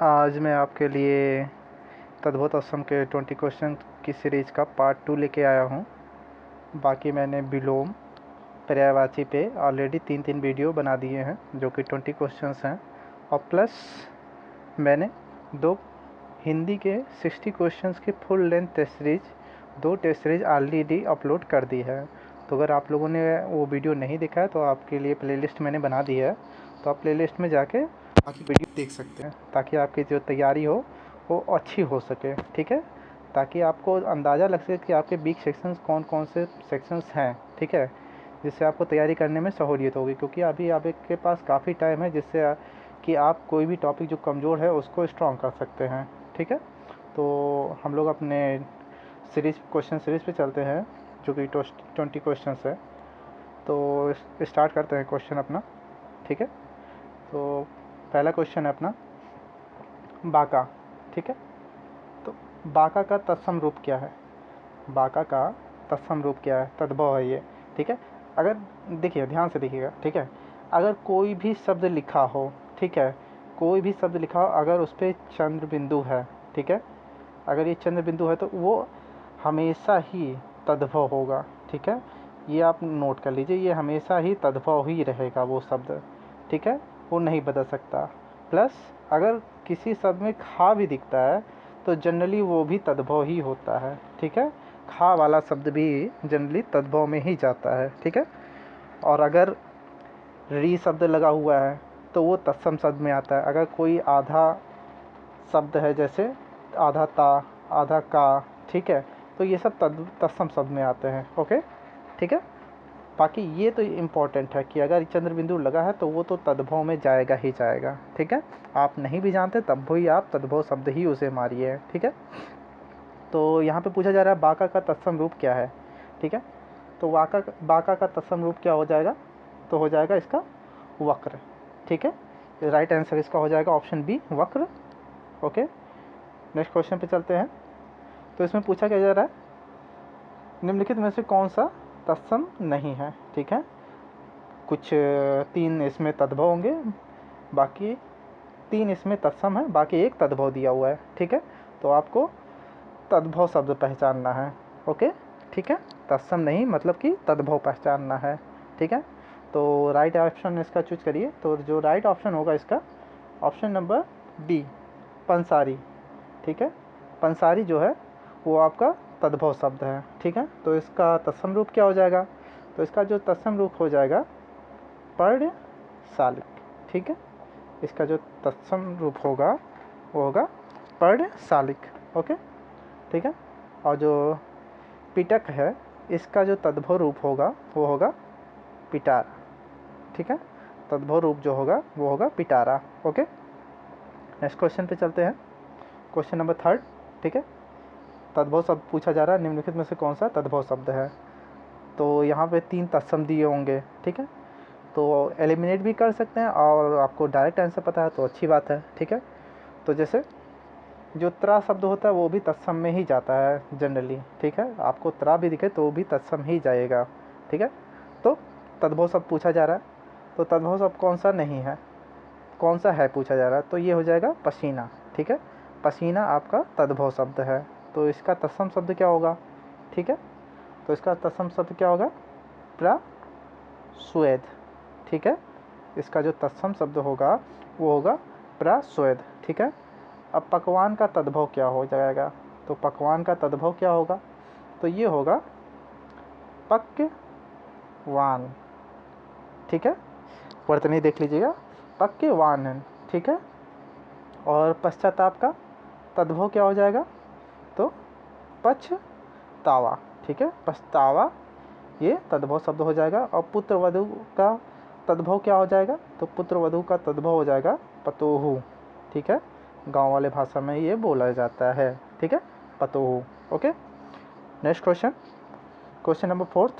आज मैं आपके लिए तद्भुत असम के 20 क्वेश्चन की सीरीज़ का पार्ट 2 लेके आया हूँ। बाकी मैंने विलोम पर्यायवाची पे ऑलरेडी 3 वीडियो बना दिए हैं जो कि 20 क्वेश्चंस हैं, और प्लस मैंने 2 हिंदी के 60 क्वेश्चंस की full length test series 2 test series already upload कर दी है। तो अगर आप लोगों ने वो वीडियो नहीं देखा है तो आपके लिए प्लेलिस्ट मैंने बना दी है, तो आप प्लेलिस्ट में जाके बाकी वीडियो देख सकते हैं ताकि आपकी जो तैयारी हो वो अच्छी हो सके। ठीक है, ताकि आपको अंदाज़ा लग सके कि आपके वीक सेक्शंस कौन कौन से सेक्शंस हैं। ठीक है, जिससे आपको तैयारी करने में सहूलियत होगी, क्योंकि अभी आपके पास काफ़ी टाइम है जिससे कि आप कोई भी टॉपिक जो कमज़ोर है उसको स्ट्रॉन्ग कर सकते हैं। ठीक है, तो हम लोग अपने क्वेश्चन सीरीज़ पे चलते हैं जो कि 20 क्वेश्चन है। तो स्टार्ट करते हैं क्वेश्चन अपना। ठीक है, तो पहला क्वेश्चन है अपना बाका। ठीक है, तो बाका का तत्सम रूप क्या है? बाका का तत्सम रूप क्या है? तद्भव है ये। ठीक है, अगर देखिए, ध्यान से देखिएगा। ठीक है, अगर कोई भी शब्द लिखा हो, ठीक है, कोई भी शब्द लिखा हो, अगर उस पर चंद्र बिंदु है, ठीक है, अगर ये चंद्र बिंदु है तो वो हमेशा ही तद्भव होगा। ठीक है, ये आप नोट कर लीजिए, ये हमेशा ही तद्भव ही रहेगा वो शब्द। ठीक है, वो नहीं बदल सकता। प्लस अगर किसी शब्द में खा भी दिखता है तो जनरली वो भी तद्भव ही होता है। ठीक है, खा वाला शब्द भी जनरली तद्भव में ही जाता है। ठीक है, और अगर री शब्द लगा हुआ है तो वो तत्सम शब्द में आता है। अगर कोई आधा शब्द है, जैसे आधा ता, आधा का, ठीक है, तो ये सब तत्सम शब्द में आते हैं। ओके, ठीक है, बाकी ये तो इम्पॉर्टेंट है कि अगर चंद्र बिंदु लगा है तो वो तो तद्भव में जाएगा ही जाएगा। ठीक है, आप नहीं भी जानते तब भी आप तद्भव शब्द ही उसे मारिए। ठीक है, तो यहाँ पे पूछा जा रहा है बाका का तत्सम रूप क्या है। ठीक है, तो बाका का तत्सम रूप क्या हो जाएगा? तो हो जाएगा इसका वक्र। ठीक है, राइट आंसर इसका हो जाएगा ऑप्शन बी, वक्र। ओके, नेक्स्ट क्वेश्चन पे चलते हैं। तो इसमें पूछा क्या जा रहा है, निम्नलिखित में से कौन सा तत्सम नहीं है? ठीक है, कुछ 3 इसमें तद्भव होंगे, बाकी 3 इसमें तत्सम है, बाकी 1 तद्भव दिया हुआ है। ठीक है, तो आपको तद्भव शब्द पहचानना है। ओके, ठीक है, तत्सम नहीं मतलब कि तद्भव पहचानना है। ठीक है, तो राइट ऑप्शन इसका चूज करिए। तो जो राइट ऑप्शन होगा इसका ऑप्शन नंबर डी, पंसारी। ठीक है, पंसारी जो है वो आपका तद्भव शब्द है। ठीक है, तो इसका तत्सम रूप क्या हो जाएगा? तो इसका जो तत्सम रूप हो जाएगा पर्णशालिक। ठीक है, इसका जो तत्सम रूप होगा वो होगा पर्णशालिक। ओके, ठीक है, और जो पिटक है इसका जो तद्भव रूप होगा वो होगा पिटारा। ठीक है, तद्भव रूप जो होगा वो होगा पिटारा। ओके, नेक्स्ट क्वेश्चन पे चलते हैं, क्वेश्चन नंबर 3। ठीक है, तद्भव शब्द पूछा जा रहा है, निम्नलिखित में से कौन सा तद्भव शब्द है? तो यहाँ पे 3 तत्सम दिए होंगे। ठीक है, तो एलिमिनेट भी कर सकते हैं, और आपको डायरेक्ट आंसर पता है तो अच्छी बात है। ठीक है, तो जैसे जो त्रा शब्द होता है वो भी तत्सम में ही जाता है जनरली। ठीक है, आपको त्रा भी दिखे तो वो भी तत्सम ही जाएगा। ठीक है, तो तद्भव शब्द पूछा जा रहा है, तो तद्भव शब्द कौन सा नहीं है, कौन सा है पूछा जा रहा है, तो ये हो जाएगा पसीना। ठीक है, पसीना आपका तद्भव शब्द है, तो इसका तत्सम शब्द क्या होगा? ठीक है, तो इसका तत्सम शब्द क्या होगा? प्रस्वेद। ठीक है, इसका जो तत्सम शब्द होगा वो होगा प्रस्वेद। ठीक है, अब पकवान का तद्भव क्या हो जाएगा? तो पकवान का तद्भव क्या होगा? तो ये होगा पक्वान। ठीक है, वर्तनी देख लीजिएगा, पक्वान। ठीक है, और पश्चाताप का तद्भव क्या हो जाएगा? तो पछतावा। ठीक है, पछतावा ये तद्भव शब्द हो जाएगा। और पुत्र वधू का तद्भव क्या हो जाएगा? तो पुत्र वधू का तद्भव हो जाएगा पतोहू। ठीक है, गांव वाले भाषा में ये बोला जाता है। ठीक है, पतोहू। Okay, next question, question number 4।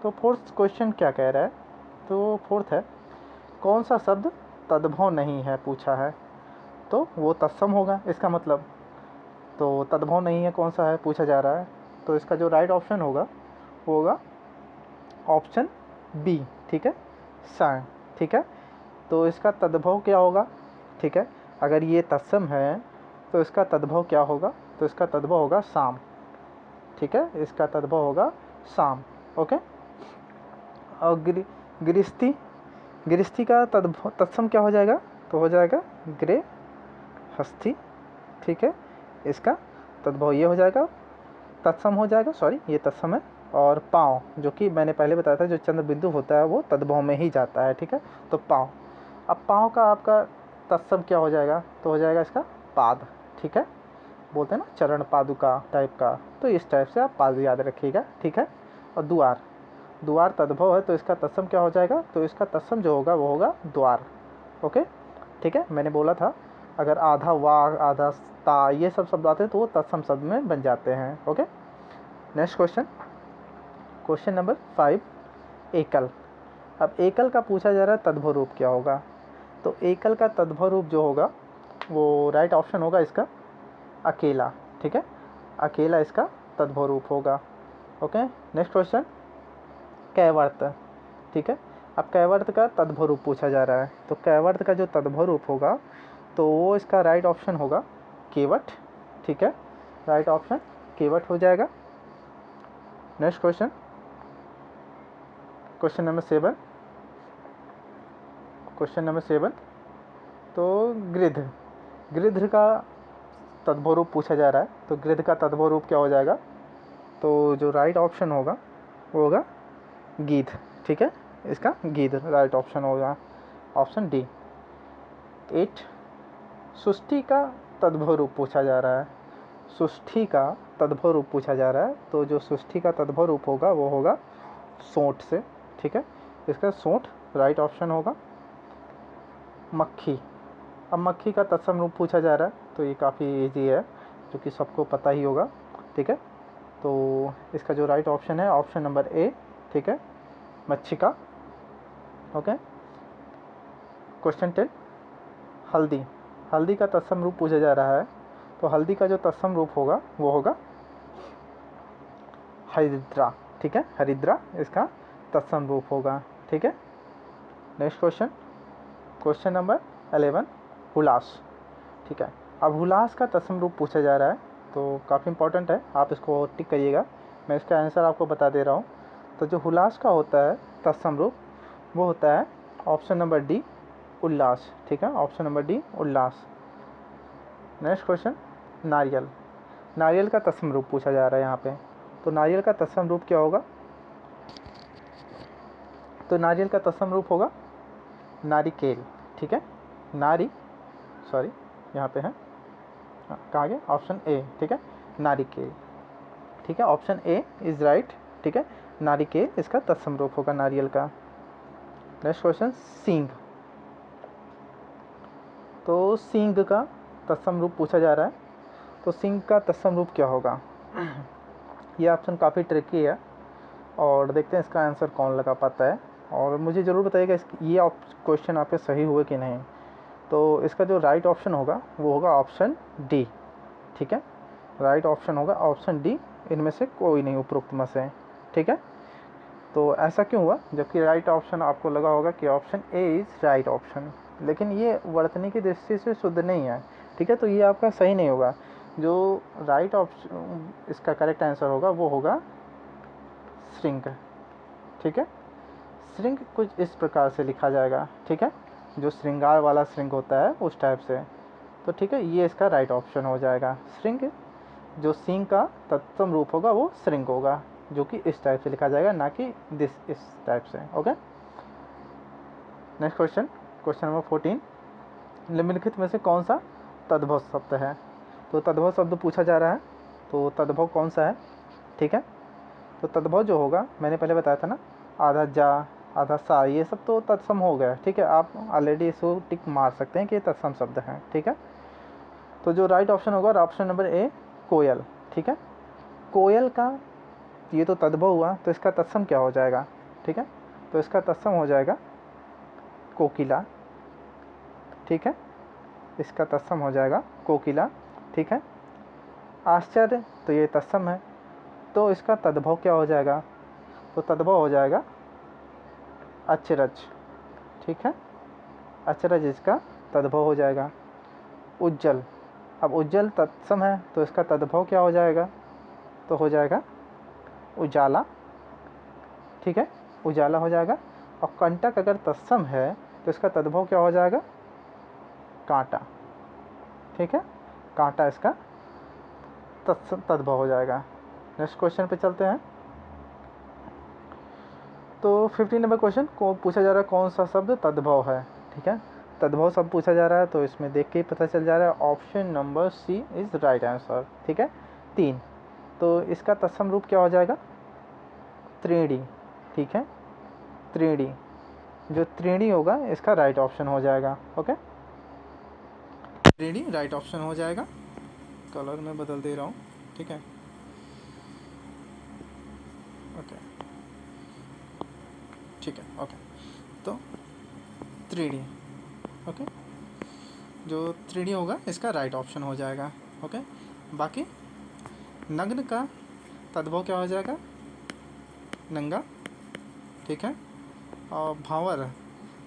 तो 4th क्वेश्चन क्या कह रहा है? तो 4th है, कौन सा शब्द तद्भव नहीं है पूछा है, तो वो तत्सम होगा इसका मतलब। तो तद्भव नहीं है कौन सा है पूछा जा रहा है, तो इसका जो राइट ऑप्शन होगा वो होगा ऑप्शन बी। ठीक है, सा। ठीक है, तो इसका तद्भव क्या होगा? ठीक है, अगर ये तत्सम है तो इसका तद्भव क्या होगा? तो इसका तद्भव होगा शाम, ठीक है, इसका तद्भव होगा शाम। ओके। और गृहस्थी, गृहस्थी का तद्भव तत्सम क्या हो जाएगा? तो हो जाएगा गृहस्थी, ठीक है, इसका तद्भव ये हो जाएगा, तत्सम हो जाएगा, सॉरी ये तत्सम है। और पाँव, जो कि मैंने पहले बताया था, जो चंद्र बिंदु होता है वो तद्भव में ही जाता है, ठीक है। तो पाँव, अब पाँव का आपका तत्सम क्या हो जाएगा? तो हो जाएगा इसका पाद, ठीक है, बोलते हैं ना चरण पादुका टाइप का, तो इस टाइप से आप पाद याद रखिएगा, ठीक है। और द्वार, द्वार तद्भव है तो इसका तत्सम क्या हो जाएगा? तो इसका तत्सम जो होगा वो होगा द्वार। ओके, ठीक है, मैंने बोला था अगर आधा वाग आधा ता ये सब शब्द आते हैं तो वो तत्सम शब्द में बन जाते हैं। Okay, next question, question number 5, एकल। अब एकल का पूछा जा रहा है तद्भव रूप क्या होगा? तो एकल का तद्भव रूप जो होगा वो राइट ऑप्शन होगा इसका अकेला, ठीक है, अकेला इसका तद्भव रूप होगा। ओके, नेक्स्ट क्वेश्चन, कैवर्त, ठीक है। अब कैवर्त का तद्भव रूप पूछा जा रहा है, तो कैवर्त का जो तद्भव रूप होगा तो वो इसका राइट ऑप्शन होगा केवट, ठीक है, राइट ऑप्शन केवट हो जाएगा। Next question, question number 7, question number 7, तो गृध्र, गृध्र का तद्भव रूप पूछा जा रहा है, तो गृध्र का तद्भव रूप क्या हो जाएगा? तो जो राइट ऑप्शन होगा वो होगा गीध, ठीक है, इसका गीध राइट ऑप्शन होगा, ऑप्शन डी। 8, सुष्टि का तद्भव रूप पूछा जा रहा है, सुष्टि का तद्भव रूप पूछा जा रहा है, तो जो सुष्टि का तद्भव रूप होगा वो होगा सोंठ से, ठीक है, इसका सोंठ राइट ऑप्शन होगा। मक्खी, अब मक्खी का तत्सम रूप पूछा जा रहा है, तो ये काफ़ी इजी है, जो कि सबको पता ही होगा, ठीक है, तो इसका जो राइट ऑप्शन है ऑप्शन नंबर ए, ठीक है, मच्छिका। ओके, क्वेश्चन 10, हल्दी, हल्दी का तत्सम रूप पूछा जा रहा है, तो हल्दी का जो तत्सम रूप होगा वो होगा हरिद्रा, ठीक है, हरिद्रा इसका तत्सम रूप होगा, ठीक है। Next question, question number 11, Hulas, ठीक है। अब हुलास का तत्सम रूप पूछा जा रहा है, तो काफ़ी इंपॉर्टेंट है, आप इसको टिक करिएगा, मैं इसका आंसर आपको बता दे रहा हूँ। तो जो हुलास का होता है तत्सम रूप वो होता है ऑप्शन नंबर डी, उल्लास, ठीक है, ऑप्शन नंबर डी, उल्लास। नेक्स्ट क्वेश्चन, नारियल, नारियल का तत्सम रूप पूछा जा रहा है यहाँ पे, तो नारियल का तत्सम रूप क्या होगा? तो नारियल का तत्सम रूप होगा नारिकेल, ठीक है, नारी, सॉरी यहाँ पे है, कहाँ गया, ऑप्शन ए, ठीक है, नारिकेल, ठीक है, ऑप्शन ए इज़ राइट, ठीक है, नारिकेल इसका तत्सम रूप होगा नारियल का। नेक्स्ट क्वेश्चन, सींग, तो सींग का तत्सम रूप पूछा जा रहा है, तो सींग का तत्सम रूप क्या होगा? ये ऑप्शन काफ़ी ट्रिकी है और देखते हैं इसका आंसर कौन लगा पाता है, और मुझे ज़रूर बताइएगा ये क्वेश्चन आपके सही हुए कि नहीं। तो इसका जो राइट ऑप्शन होगा वो होगा ऑप्शन डी, ठीक है, राइट ऑप्शन होगा ऑप्शन डी, इनमें से कोई नहीं उपरोक्त में से, ठीक है। तो ऐसा क्यों हुआ जबकि राइट ऑप्शन आपको लगा होगा कि option A is right option, लेकिन ये वर्तनी की दृष्टि से शुद्ध नहीं है, ठीक है, तो ये आपका सही नहीं होगा। जो राइट ऑप्शन इसका करेक्ट आंसर होगा वो होगा श्रृंग, ठीक है, श्रृंग कुछ इस प्रकार से लिखा जाएगा, ठीक है, जो श्रृंगार वाला श्रृंग होता है उस टाइप से, तो ठीक है, ये इसका राइट ऑप्शन हो जाएगा श्रृंग। जो सिंह का तत्सम रूप होगा वो श्रृंग होगा, जो कि इस टाइप से लिखा जाएगा, ना कि इस टाइप से। Okay, next question, question number 14, निम्नलिखित में से कौन सा तद्भव शब्द है? तो तद्भव शब्द पूछा जा रहा है, तो तद्भव कौन सा है, ठीक है। तो तद्भव जो होगा मैंने पहले बताया था ना, आधा जा आधा सा, ये सब तो तत्सम हो गया, ठीक है, आप ऑलरेडी इसको टिक मार सकते हैं कि ये तत्सम शब्द हैं, ठीक है। तो जो राइट ऑप्शन होगा ऑप्शन नंबर ए, कोयल, ठीक है। कोयल का ये तो तद्भव हुआ, तो इसका तत्सम क्या हो जाएगा, ठीक है, तो इसका तत्सम हो जाएगा कोकिला, ठीक है, इसका तत्सम हो जाएगा कोकिला, ठीक है। आश्चर्य, तो ये तत्सम है, तो इसका तद्भव क्या हो जाएगा, तो तद्भव हो जाएगा अचरज, ठीक है, अचरज इसका तद्भव हो जाएगा। उज्जल। अब उज्जल तत्सम है तो इसका तद्भव क्या हो जाएगा, तो हो जाएगा उजाला, ठीक है, उजाला हो जाएगा। और कंटक अगर तत्सम है तो इसका तद्भव क्या हो जाएगा, कांटा, ठीक है, कांटा इसका तद्भव हो जाएगा। नेक्स्ट क्वेश्चन पे चलते हैं। तो 15 नंबर क्वेश्चन को पूछा जा रहा है कौन सा शब्द तद्भव है, ठीक है, तद्भव शब्द पूछा जा रहा है, तो इसमें देख के ही पता चल जा रहा है option number C is right answer, ठीक है। 3, तो इसका तत्सम रूप क्या हो जाएगा, त्रिणी, ठीक है, त्रिणी, जो त्रिणी होगा इसका राइट ऑप्शन हो जाएगा। ओके, त्रिणी राइट ऑप्शन हो जाएगा। कलर में बदल दे रहा हूँ, ठीक है, ओके, ठीक है, ओके, तो त्रिणी, ओके, जो त्रिणी होगा इसका राइट ऑप्शन हो जाएगा। ओके, बाकी नग्न का तद्भव क्या हो जाएगा, नंगा, ठीक है, और भावर,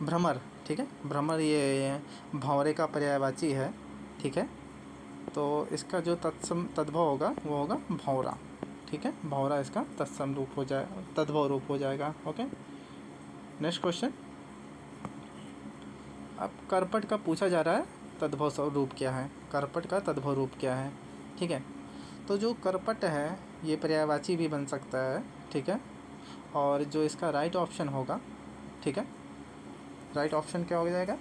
भ्रमर, ठीक है, भ्रमर ये भंवरे का पर्यायवाची है, ठीक है, तो इसका जो तद्भव होगा वो होगा भंवरा, ठीक है, भंवरा इसका तत्सम रूप हो जाए, तद्भव रूप हो जाएगा। Okay, next question. अब करपट का पूछा जा रहा है तद्भव रूप क्या है, करपट का तद्भव रूप क्या है, ठीक है, तो जो करपट है ये पर्यायवाची भी बन सकता है, ठीक है, और जो इसका राइट ऑप्शन होगा, ठीक है, राइट ऑप्शन क्या हो जाएगा,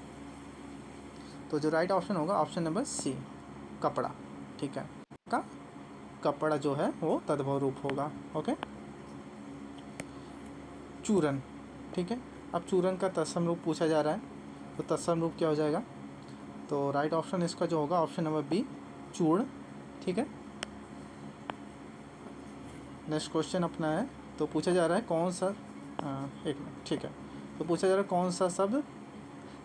तो जो राइट ऑप्शन होगा ऑप्शन नंबर सी, कपड़ा, ठीक है, का कपड़ा जो है वो तद्भव रूप होगा। ओके, चूरन, ठीक है, अब चूरन का तत्सम रूप पूछा जा रहा है, तो तत्सम रूप क्या हो जाएगा, तो राइट ऑप्शन इसका जो होगा ऑप्शन नंबर बी, चूर्ण, ठीक है। नेक्स्ट क्वेश्चन अपना है, तो पूछा जा रहा है कौन सा, एक मिनट, ठीक है, तो पूछा जा रहा है कौन सा शब्द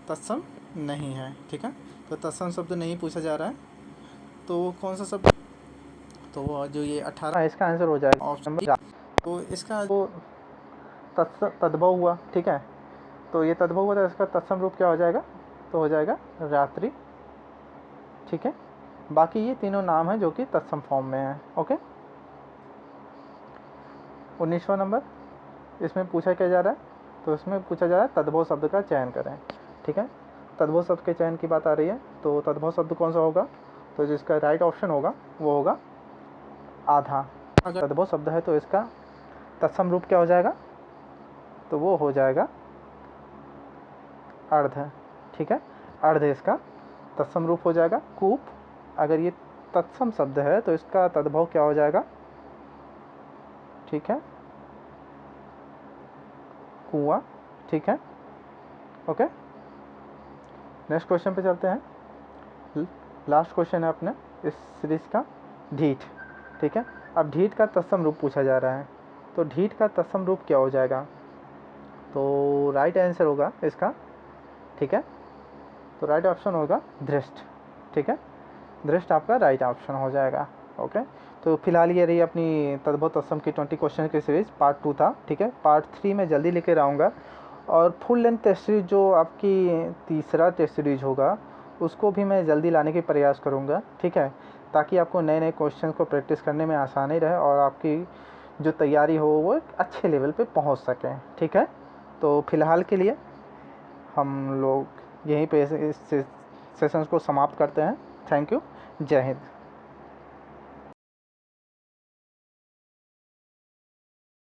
तत्सम नहीं है, ठीक है, तो तत्सम शब्द नहीं पूछा जा रहा है, तो कौन सा शब्द, तो जो ये 18 इसका आंसर हो जाएगा ऑप्शन नंबर, तो इसका जो तद्भव हुआ, ठीक है, तो ये तद्भव हुआ, तो इसका तत्सम रूप क्या हो जाएगा, तो हो जाएगा रात्रि, ठीक है, बाकी ये तीनों नाम हैं जो कि तत्सम फॉर्म में हैं। ओके, 19वां नंबर, इसमें पूछा क्या जा रहा है, तो इसमें पूछा जा रहा है तद्भव शब्द का चयन करें, ठीक है, तद्भव शब्द के चयन की बात आ रही है, तो तद्भव शब्द कौन सा होगा, तो जिसका राइट ऑप्शन होगा वो होगा आधा। अगर तद्भव शब्द है तो इसका तत्सम रूप क्या हो जाएगा, तो वो हो जाएगा अर्ध, ठीक है, अर्ध इसका तत्सम रूप हो जाएगा। कूप, अगर ये तत्सम शब्द है तो इसका तद्भव क्या हो जाएगा, ठीक है, कुआं, ठीक है। ओके, नेक्स्ट क्वेश्चन पे चलते हैं। लास्ट क्वेश्चन है अपने इस सीरीज का, ढीठ, ठीक है, अब ढीठ का तत्सम रूप पूछा जा रहा है, तो ढीठ का तत्सम रूप क्या हो जाएगा, तो राइट आंसर होगा इसका, ठीक है, तो राइट ऑप्शन होगा धृष्ट, ठीक है, धृष्ट आपका राइट ऑप्शन हो जाएगा। ओके, तो फिलहाल ये रही अपनी तद्भव तत्सम की 20 क्वेश्चन की सीरीज़, पार्ट 2 था, ठीक है, पार्ट 3 में जल्दी लेकर आऊँगा, और फुल लेंथ टेस्ट सीरीज जो आपकी तीसरा टेस्ट सीरीज होगा उसको भी मैं जल्दी लाने की प्रयास करूँगा, ठीक है, ताकि आपको नए नए क्वेश्चन को प्रैक्टिस करने में आसानी रहे और आपकी जो तैयारी हो वो एक अच्छे लेवल पे पहुँच सकें, ठीक है। तो फिलहाल के लिए हम लोग यहीं पे इस सेशंस को समाप्त करते हैं। थैंक यू, जय हिंद।